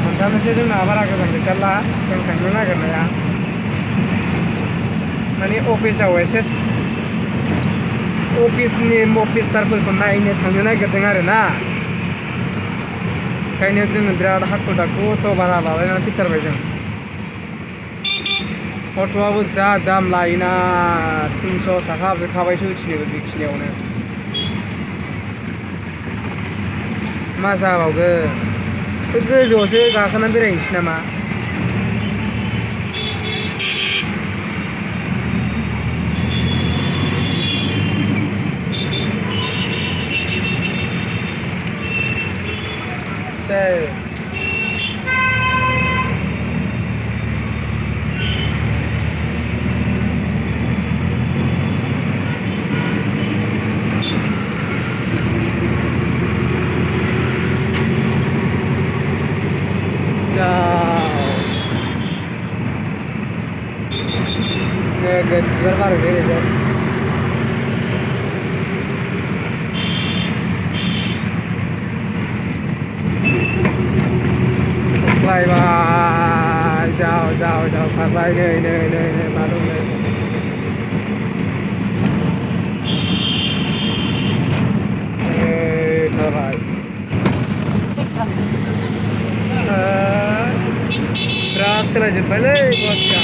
हान्थामेसे जोंना बारा गोजान गैथारला जों थांनो नागिरनाया माने अफिसाव एसे अफिसारफोरखौ नायनो थांनो नागिरदों आरो ना ओंखायनो जोङो बिराद हाखु दाखु अट' भारा लालायनानै फैथारबाय जों अट'आबो जा दाम लायोना 300 थाखा हाबजोबखाबायसो उथिनोबो बेखिनियावनो मा जाबावगोन बे गोजौआवसो गाखोनानै बेरायहैनोसै नामा बिबार बारो ओरैजाय खारलायबाय जाव खारबाय नै मा दं नै थाबाय बिराद सोलायजोब्बायलै गुवाहाटिया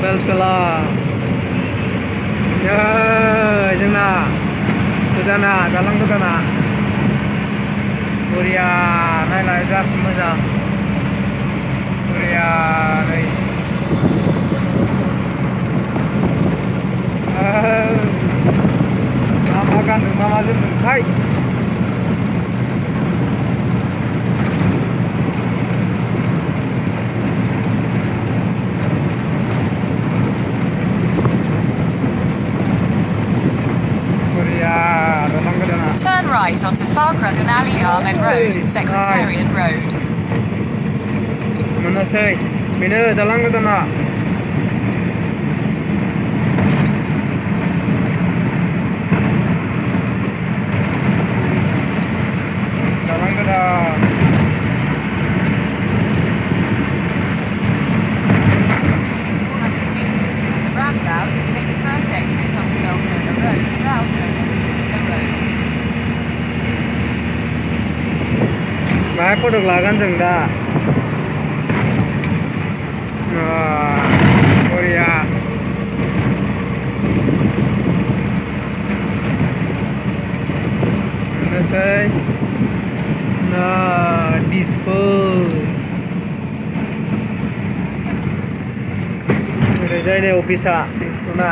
बेलतला जोंना गोदाना दालां गोदाना बरिया नायलाय जारसि मोजां बरिया नै मा गानदों मा जोमदोंथाय Turn right onto Farkrud and Ali Ahmed Road, Secretariat Road. मोनासै बेनो दालां गोदाना दालां गोदान 400 meters from the roundabout, take the first exit onto Beltona Road, Beltona Vista Road. बाहाय फट' लागोन जों दा बरिया मोननोसै दिसपुर ओरैजाय नै अफिसा दिसपुरना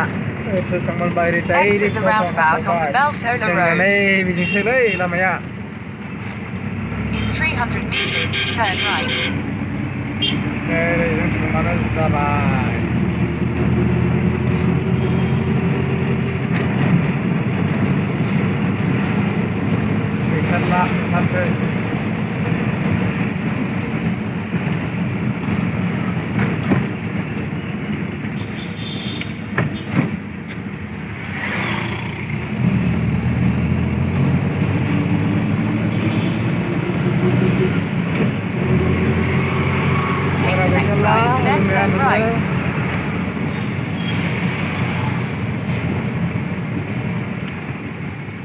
ओरै थांबाय ओरै Exit the roundabout onto Beltona जोंना Road. नै बिदिसोलै लामाया In 300 meters, turn right. ओरै जों थांबानो जाबाय गैथारला ओंखारसै Take the next right, then turn right.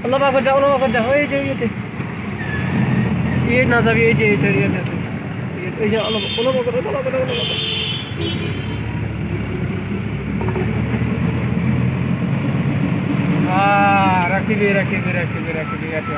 Allah kerja, hei je itu. Ini nazar ini je itu dia nazar. Ini je Allah kerja. Rakib itu.